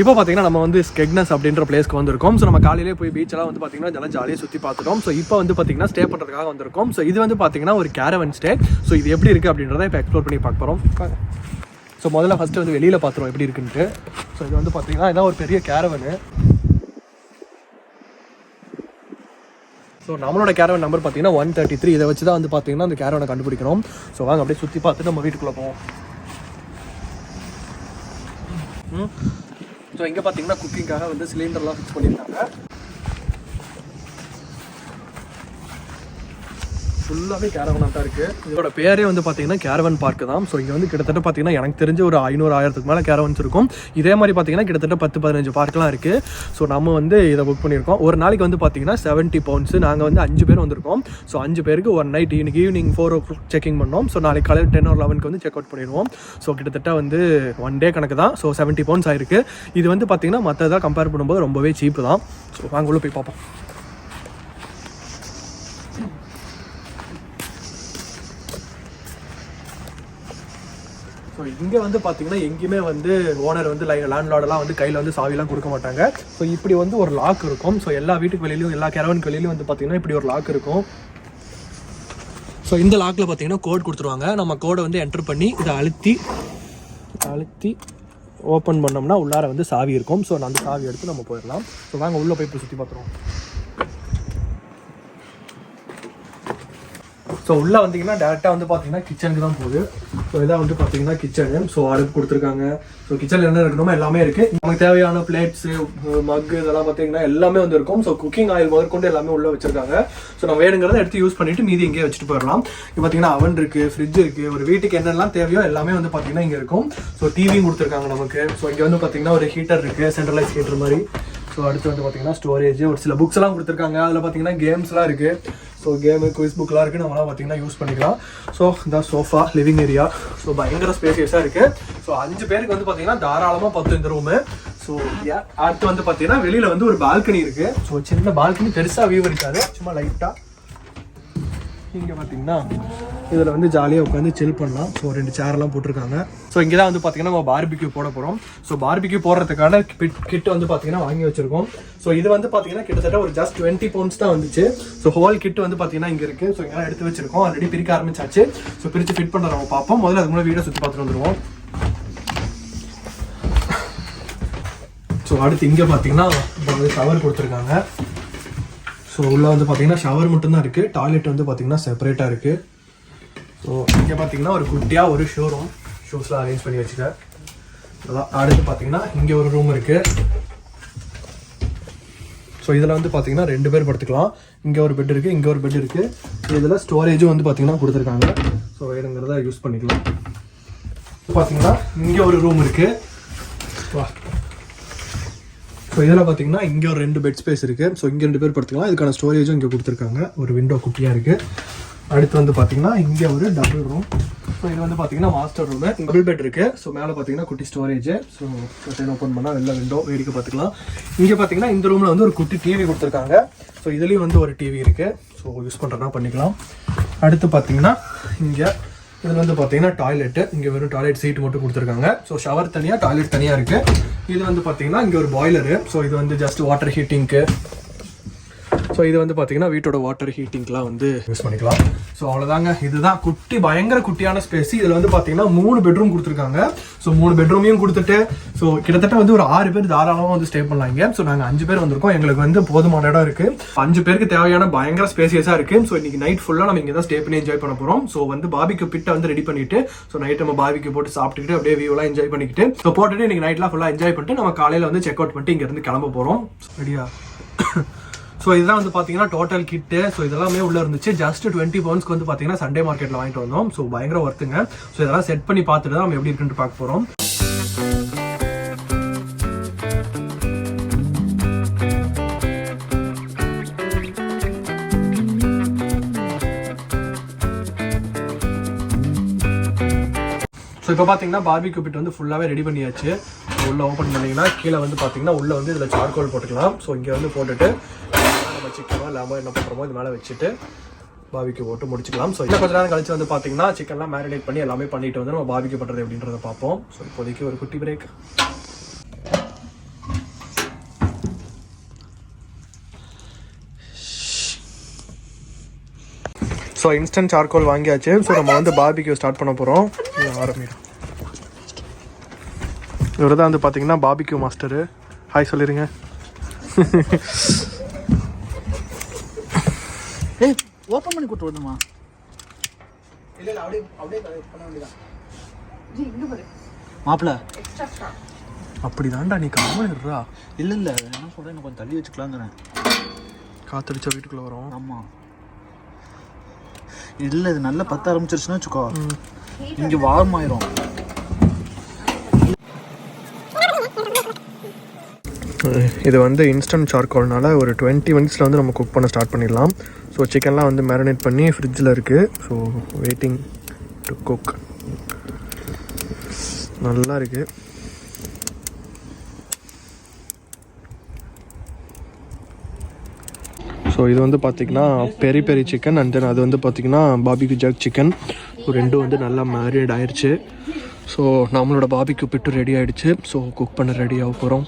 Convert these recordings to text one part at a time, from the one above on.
இப்போ பார்த்தீங்கன்னா நம்ம வந்து ஸ்கெக்னஸ் அப்படின்ற பிளேஸ்க்கு வந்திருக்கோம். ஸோ நம்ம காலையிலே போய் பீச்செல்லாம் வந்து பார்த்தீங்கன்னா இதெல்லாம் ஜாலியாக சுற்றி பார்த்துட்டோம். ஸோ இப்போ வந்து பார்த்தீங்கன்னா ஸ்டே பண்ணுறதுக்காக வந்திருக்கோம். ஸோ இது வந்து பார்த்தீங்கன்னா ஒரு கேரவன் ஸ்டே. ஸோ இது எப்படி இருக்குது அப்படின்றத இப்போ எக்ஸ்ப்ளோர் பண்ணி பார்க்க போகிறோம். ஸோ முதல்ல ஃபஸ்ட்டு வந்து வெளியில் பார்த்துருவோம் எப்படி இருக்குன்ட்டு. ஸோ இது வந்து பார்த்தீங்கன்னா இதான் ஒரு பெரிய கேரவனு. ஸோ நம்மளோட கேரவன் நம்பர் பார்த்தீங்கன்னா 133. இதை வச்சு தான் வந்து பார்த்தீங்கன்னா அந்த கேரவனை கண்டுபிடிக்கணும். ஸோ வாங்க அப்படியே சுற்றி பார்த்துட்டு நம்ம வீட்டுக்குள்ளே போவோம். ஸோ இங்கே பார்த்தீங்கன்னா குக்கிங்காக வந்து சிலிண்டர்லாம் ஃபிக்ஸ் பண்ணியிருக்காங்க. ஃபுல்லாகவே கேரவனாக தான் இருக்குது. இதோட பேரே வந்து பார்த்தீங்கன்னா கேரவன் பார்க்கு தான். ஸோ இங்கே வந்து கிட்டத்தட்ட பார்த்தீங்கன்னா எனக்கு தெரிஞ்ச ஒரு 500-1000க்கு மேலே கேரவன்ஸ் இருக்கும். இதே மாதிரி பார்த்தீங்கன்னா கிட்டத்தட்ட 10-15 பார்க்கெலாம் இருக்குது. ஸோ நம்ம வந்து இதை புக் பண்ணியிருக்கோம். ஒரு நாளைக்கு வந்து பார்த்தீங்கன்னா 70 pounds. நாங்கள் வந்து 5 பேர் வந்திருக்கோம். ஸோ 5 பேருக்கு ஒரு நைட் ஈவினிங் 4 o'clock செக்கிங் பண்ணோம். ஸோ நாளைக்கு காலையில் 10 or 11க்கு வந்து செக் அவுட் பண்ணிடுவோம். ஸோ கிட்டத்தட்ட வந்து 1 day கணக்கு தான். ஸோ 70 pounds ஆயிருக்கு. இது வந்து பார்த்தீங்கன்னா மற்றதாக கம்பேர் பண்ணும்போது ரொம்பவே சீப்பு தான். ஸோ வாங்க உள்ள போய் பார்ப்போம். ஸோ இங்கே வந்து பார்த்தீங்கன்னா எங்கேயுமே வந்து ஓனர் வந்து லேண்ட்லார்டெல்லாம் வந்து கையில் வந்து சாவிலாம் கொடுக்க மாட்டாங்க. ஸோ இப்படி வந்து ஒரு லாக் இருக்கும். ஸோ எல்லா வீட்டுக்கு வெளியிலையும் எல்லா கேரவனுக்கு வெளியிலையும் வந்து பார்த்தீங்கன்னா இப்படி ஒரு லாக் இருக்கும். ஸோ இந்த லாக்கில் பார்த்தீங்கன்னா கோட் கொடுத்துருவாங்க. நம்ம கோடை வந்து என்டர் பண்ணி இதை அழுத்தி ஓப்பன் பண்ணோம்னா உள்ளார வந்து சாவி இருக்கும். ஸோ அந்த சாவி எடுத்து நம்ம போயிடலாம். ஸோ வாங்க உள்ளே போய் சுற்றி பார்த்துருவோம். ஸோ உள்ளே வந்தீங்கன்னா டேரெக்டாக வந்து பார்த்தீங்கன்னா கிச்சனுக்கு தான் போகுது. ஸோ இதான் வந்து பார்த்தீங்கன்னா கிச்சனு. ஸோ அடுப்பு கொடுத்துருக்காங்க. ஸோ கிச்சனில் என்ன இருக்கணுமோ எல்லாமே இருக்குது. நமக்கு தேவையான பிளேட்ஸு, மக்கு இதெல்லாம் பார்த்தீங்கன்னா எல்லாமே வந்து இருக்கும். ஸோ குக்கிங் ஆயில் முதற்கொண்டு எல்லாமே உள்ளே வச்சிருக்காங்க. ஸோ நம்ம வேணுங்கிறத எடுத்து யூஸ் பண்ணிவிட்டு மீதி இங்கேயே வச்சுட்டு போயிடலாம். இப்போ பார்த்தீங்கன்னா அவன் இருக்குது, ஃப்ரிட்ஜ் இருக்குது. ஒரு வீட்டுக்கு என்னெல்லாம் தேவையோ எல்லாமே வந்து பார்த்தீங்கன்னா இங்கே இருக்கும். ஸோ டிவியும் கொடுத்துருக்காங்க நமக்கு. ஸோ இங்கே வந்து பார்த்தீங்கன்னா ஒரு ஹீட்டர் இருக்குது, சென்ட்ரலைஸ் ஹீட்டர் மாதிரி. ஸோ அடுத்து வந்து பார்த்தீங்கன்னா ஸ்டோரேஜ், ஒரு சில புக்ஸ் எல்லாம் கொடுத்துருக்காங்க. அதில் பார்த்தீங்கன்னா கேம்ஸ்லாம் இருக்குது. ஸோ கேமு, குவிஸ் புக்லாம் இருக்குது. நம்மளாம் பார்த்தீங்கன்னா யூஸ் பண்ணிக்கலாம். ஸோ இந்த சோஃபா, லிவிங் ஏரியா. ஸோ பயங்கர ஸ்பேசியஸாக இருக்குது. ஸோ 5 பேருக்கு வந்து பார்த்தீங்கன்னா தாராளமாக 10 இந்த ரூமு. ஸோ அடுத்து வந்து பார்த்தீங்கன்னா வெளியில் வந்து ஒரு பால்கனி இருக்குது. ஸோ சின்ன பால்கனி, பெருசாக வியூ இருக்காது, சும்மா லைட்டாக. இங்கே பார்த்தீங்கன்னா இதில் வந்து ஜாலியாக உட்காந்து சில் பண்ணலாம். ஸோ 2 சேர்லாம் போட்டிருக்காங்க. ஸோ இங்கே தான் வந்து பார்த்தீங்கன்னா நம்ம பார்பிக்யூ போட போகிறோம். ஸோ பார்பிக்யூ போடுறதுக்கான கிட் வந்து பார்த்தீங்கன்னா வாங்கி வச்சிருக்கோம். ஸோ இது வந்து பார்த்தீங்கன்னா கிட்டத்தட்ட ஒரு ஜஸ்ட் 20 pounds தான் வந்துச்சு. ஸோ ஹோல் கிட் வந்து பார்த்தீங்கன்னா இங்கே இருக்குது. ஸோ இங்கே எடுத்து வச்சிருக்கோம். ஆல்ரெடி பிரிக்க ஆரம்பிச்சாச்சு. ஸோ பிரித்து ஃபிட் பண்ணுற நம்ம பார்ப்போம். முதல்ல அதுக்கு முன்னாடி வீடியோ சுற்றி பார்த்துட்டு வந்துடுவோம். ஸோ அடுத்து இங்கே பார்த்தீங்கன்னா ஷவர் கொடுத்துருக்காங்க. ஸோ உள்ளே வந்து பார்த்தீங்கன்னா ஷவர் மட்டும்தான் இருக்குது. டாய்லெட் வந்து பார்த்தீங்கன்னா செப்பரேட்டாக இருக்குது. ஸோ இங்கே பார்த்தீங்கன்னா ஒரு குட்டியாக ஒரு ஷோரூம், ஷூஸ்லாம் அரேஞ்ச் பண்ணி வச்சுக்க. அதான் அடுத்து பார்த்தீங்கன்னா இங்கே ஒரு ரூம் இருக்குது. ஸோ இதில் வந்து பார்த்தீங்கன்னா 2 பேர் படுத்துக்கலாம். இங்கே ஒரு பெட் இருக்குது, இங்கே ஒரு பெட் இருக்குது. இதில் ஸ்டோரேஜும் வந்து பார்த்தீங்கன்னா கொடுத்துருக்காங்க. ஸோ வேணுங்கிறத யூஸ் பண்ணிக்கலாம். பார்த்தீங்கன்னா இங்கே ஒரு ரூம் இருக்குது. வா. ஸோ இதில் பார்த்தீங்கன்னா இங்கே ஒரு 2 பெட் ஸ்பேஸ் இருக்குது. ஸோ இங்கே 2 பேர் படுத்துக்கலாம். இதுக்கான ஸ்டோரேஜும் இங்கே கொடுத்துருக்காங்க. ஒரு விண்டோ குட்டியாக இருக்குது. அடுத்து வந்து பார்த்தீங்கன்னா இங்கே ஒரு டபுள் ரூம். ஸோ இது வந்து பார்த்தீங்கன்னா மாஸ்டர் ரூமு. டபுள் பெட் இருக்குது. ஸோ மேலே பார்த்தீங்கன்னா குட்டி ஸ்டோரேஜ். ஸோ கர்டன் ஓப்பன் பண்ணால் வெளில விண்டோ வேடிக்கை பார்த்துக்கலாம். இங்கே பார்த்தீங்கன்னா இந்த ரூமில் வந்து ஒரு குட்டி டிவி கொடுத்துருக்காங்க. ஸோ இதுலேயும் வந்து ஒரு டிவி இருக்குது. ஸோ யூஸ் பண்ணுறதுனா பண்ணிக்கலாம். அடுத்து பார்த்தீங்கன்னா இங்கே இதில் வந்து பார்த்தீங்கன்னா டாய்லெட்டு. இங்கே வெறும் டாய்லெட் சீட் மட்டும் கொடுத்துருக்காங்க. ஸோ ஷவர் தனியாக, டாய்லெட் தனியாக இருக்குது. இது வந்து பார்த்தீங்கன்னா இங்கே ஒரு பாய்லரு. ஸோ இது வந்து ஜஸ்ட் வாட்டர் ஹீட்டிங்க்கு. ஸோ இது வந்து பார்த்தீங்கன்னா வீட்டோட வாட்டர் ஹீட்டிங்லாம் வந்து யூஸ் பண்ணிக்கலாம். ஸோ அவ்வளோதாங்க. இதுதான் குட்டி, பயங்கர குட்டியான ஸ்பேஸ். இதில் வந்து பார்த்தீங்கன்னா 3 பெட்ரூம் கொடுத்துருக்காங்க. ஸோ 3 பெட்ரூமையும் கொடுத்துட்டு ஸோ கிட்டத்தட்ட வந்து ஒரு 6 பேர் தாராளமாக வந்து ஸ்டே பண்ணலாங்க. ஸோ நாங்கள் 5 பேர் வந்திருக்கோம். எங்களுக்கு வந்து போதுமான இடம் இருக்குது. 5 பேருக்கு தேவையான பயங்கர ஸ்பேசியஸாக இருக்குது. ஸோ இன்னைக்கு நைட் ஃபுல்லாக நம்ம இங்கே தான் ஸ்டே பண்ணி என்ஜாய் பண்ண போகிறோம். ஸோ வந்து பார்பிக்யூ பிட்டை வந்து ரெடி பண்ணிட்டு ஸோ நைட் நம்ம பார்பிக்யூ போட்டு சாப்பிட்டுக்கிட்டு அப்படியே வியூலாம் என்ஜாய் பண்ணிக்கிட்டு ஸோ போட்டுட்டு இன்னைக்கு நைட்லாம் ஃபுல்லாக என்ஜாய் பண்ணிட்டு நம்ம காலையில் வந்து செக் அவுட் பண்ணிட்டு இங்கேருந்து கிளம்ப போகிறோம். ரெடியா? ஸோ இதுதான் வந்து பார்த்தீங்கன்னா டோட்டல் கிட்டு. ஸோ இதெல்லாமே உள்ளே இருந்துச்சு. ஜஸ்ட் 20 pounds வந்து பார்த்தீங்கன்னா சண்டே மார்க்கெட்டில் வாங்கிட்டு வந்தோம். ஸோ பயங்கர ஒர்த்துங்க. ஸோ இதெல்லாம் செட் பண்ணி பார்த்துட்டு தான் நம்ம எப்படி இருக்குன்னு பார்க்க போகிறோம். ஸோ இப்போ பார்த்தீங்கன்னா பார்பிக்யூ பிட் வந்து ஃபுல்லாகவே ரெடி பண்ணியாச்சு. உள்ளே ஓப்பன் பண்ணிங்கன்னா கீழே வந்து பார்த்தீங்கன்னா உள்ளே வந்து இதில் சார்கோல் போட்டுக்கலாம். ஸோ இங்கே வந்து போட்டுட்டு நம்ம சிக்கனோ இல்லாமல் என்ன பண்ணுறோமோ இது மேலே வச்சுட்டு பார்பிக்யூ போட்டு முடிச்சுக்கலாம். ஸோ இன்னும் கொஞ்ச நேரம் கழிச்சு வந்து பார்த்தீங்கன்னா சிக்கன்லாம் மேரினேட் பண்ணி எல்லாமே பண்ணிட்டு வந்து நம்ம பார்பிக்யூ பண்ணுறது அப்படின்றத பார்ப்போம். ஸோ இப்போதைக்கு ஒரு குட்டி பிரேக். ஸோ இன்ஸ்டன்ட் சார்கோல் வாங்கியாச்சு. ஸோ நம்ம வந்து பார்பிக்யூ ஸ்டார்ட் பண்ண போகிறோம். ஆரம்பிடும். இவர் தான் வந்து பார்த்தீங்கன்னா பார்பிக்யூ மாஸ்டரு. ஹாய் சொல்லிடுங்க. ஓப்பன் பண்ணி கூட்டு வரணுமா? மாப்பிள்ள அப்படி தான்டா நீ காமன்டா. இல்லை இல்லை என்ன சொல்கிறேன், கொஞ்சம் தள்ளி வச்சுக்கலாங்கிறேன். காற்றடிச்சா வீட்டுக்குள்ளே வரும். ஆமாம் இல்லை இது நல்லா பத்த ஆரம்பிச்சிருச்சுன்னா வச்சுக்கோ, இங்கே வார்ம் ஆயிரும். இது வந்து இன்ஸ்டன்ட் சார்கோல்னால ஒரு 20 மினிட்ஸில் வந்து நம்ம குக் பண்ண ஸ்டார்ட் பண்ணிடலாம். ஸோ சிக்கன்லாம் வந்து மேரினேட் பண்ணி ஃப்ரிட்ஜில் இருக்குது. So waiting to cook. நல்லா இருக்குது. ஸோ இது வந்து பார்த்திங்கன்னா பெரி பெரி சிக்கன் அண்ட் தென் அது வந்து பார்த்திங்கன்னா பார்பிக்யூ ஜர்க் சிக்கன். ரெண்டும் வந்து நல்லா மேரினேட் ஆயிடுச்சு. ஸோ நம்மளோட பார்பிக்யூ பிட்டு ரெடி ஆகிடுச்சு. ஸோ குக் பண்ண ரெடி ஆக போகிறோம்.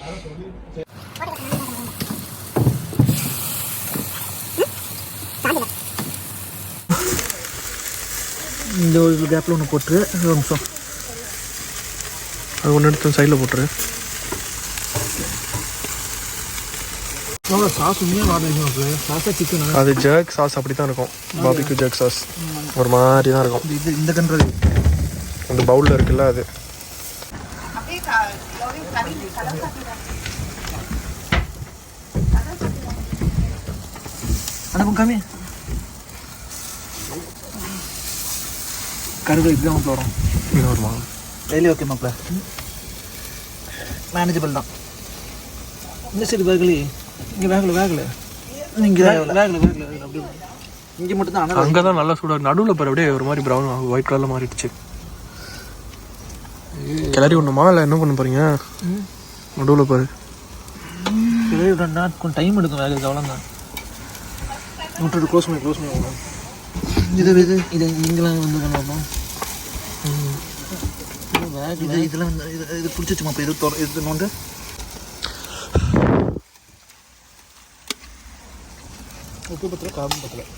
இந்த ஒரு கேப்பில் ஒன்று போட்டுரு. ஒரு நிமிஷம் அது ஒன்று எடுத்து சைடில் போட்டுரு. சாஸ் உண்மையாக வாடகை சாஸாக சிக்கன் அது ஜர்க் சாஸ் அப்படி தான் இருக்கும். பார்பிக்யூ ஜர்க் சாஸ் ஒரு மாதிரி தான் இருக்கும். இது இந்த கண்ட்ரோல் அந்த பவுலில் இருக்குல்ல அது. அனுப்பும் கம்மி கருவேப்பிலை இப்படி தான் வரும். இது வருமா? டெய்லி ஓகே மாப்பிள்ள, மேனேஜபிள் தான். இந்த சைடு வேகலி இங்கே வேகலை இங்கே வேகலை அப்படி இங்கே மட்டும்தான். அங்கே தான் நல்லா சூடாக நடுவில் பாரு அப்படியே ஒரு மாதிரி ப்ரௌன் ஒயிட் கலரில் மாறிடுச்சு. கிளறி விடணுமா இல்லை என்ன பண்ண போகிறீங்க? நடுவில் பாரு கிளறி விடணும்னா கொஞ்சம் டைம் எடுக்கும். வேக அவ்வளோதான். விட்டுட்டு க்ளோஸ் பண்ணி இது இங்கெல்லாம் வந்து பண்ணலாம். இதெல்லாம் வந்து இது பிடிச்சிச்சுமா? இப்போ இது நோண்டு உப்பு பத்தில் காரம் பத்தில்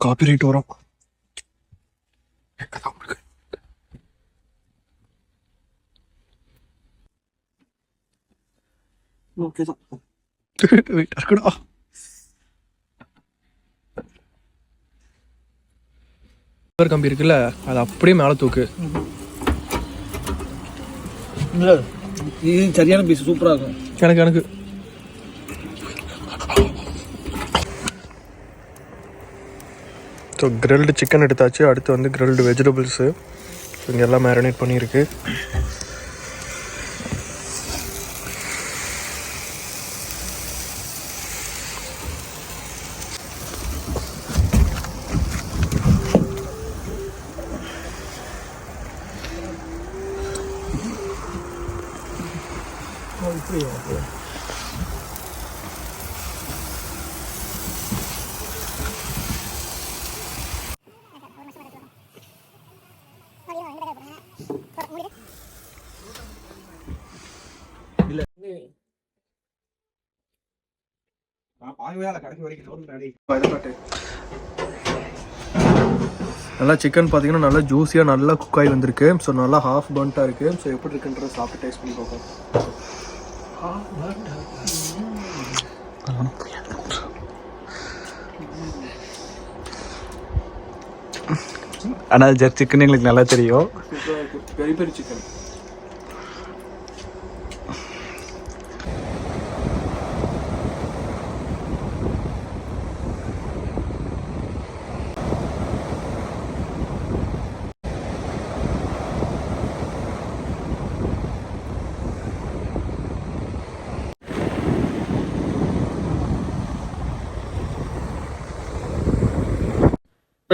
காப்பி ரைட் வரும். ஓகே தான். இருக்குடா. கம்பி இருக்குல்ல அது அப்படியே மேலே தூக்கு. இது சரியான பீஸ் சூப்பராக இருக்கும். எனக்கு ஸோ கிரில்டு சிக்கன் எடுத்தாச்சு. அடுத்து வந்து கிரில்டு வெஜிடபிள்ஸு இங்கே எல்லாம் மேரினேட் பண்ணியிருக்கு. நல்லா சிக்கன் பார்த்தீங்கன்னா நல்லா ஜூஸியாக நல்லா குக் ஆகி வந்திருக்கு. ஸோ நல்லா ஹாஃப் பர்ன்ட்டாக இருக்குது. ஸோ எப்படி இருக்குன்றத சாப்பிட்டு டேஸ்ட் பண்ணி பார்ப்போம். ஆனால் ஜெர்க் சிக்கன் எங்களுக்கு நல்லா தெரியும். பெரிய பெரிய சிக்கன்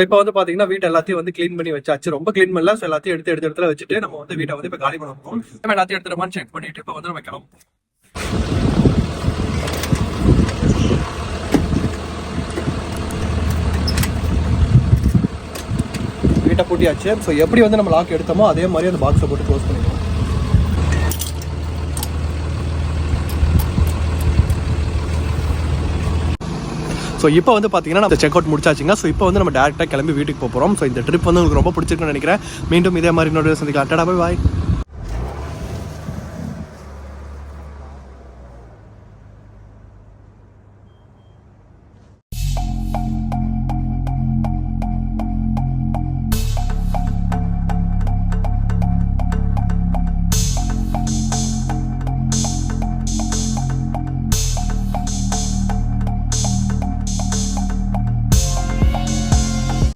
இப்போ வந்து பாத்தீங்கன்னா வீட்டை எல்லாத்தையும் வந்து க்ளீன் பண்ணி வச்சாச்சு. ரொம்ப க்ளீன் பண்ணல. ஸோ எல்லாத்தையும் எடுத்து இடத்துல வச்சுட்டு நம்ம வந்து வீட்டை வந்து இப்போ காலி பண்ண போகிறோம். நம்ம எல்லாத்தையும் எடுத்துருமான்னு செக் பண்ணிட்டு இப்போ வந்து நம்ம கிளம்பும். டைட்டாக பூட்டியாச்சு. ஸோ எப்படி வந்து நம்ம லாக் எடுத்தோமோ அதே மாதிரி அந்த பாக்ஸை போட்டு க்ளோஸ் பண்ணிக்கலாம். ஸோ இப்போ வந்து பார்த்தீங்கன்னா நம்ம செக் அவுட் முடிச்சாச்சுங்க. ஸோ இப்போ வந்து நம்ம டேரெக்டாக கிளம்பி வீட்டுக்கு போகிறோம். ஸோ இந்த ட்ரிப் வந்து உங்களுக்கு ரொம்ப பிடிச்சிருக்குன்னு நினைக்கிறேன். மீண்டும் இதே மாதிரி இன்னொரு சந்திக்கலாம். Tata bye bye.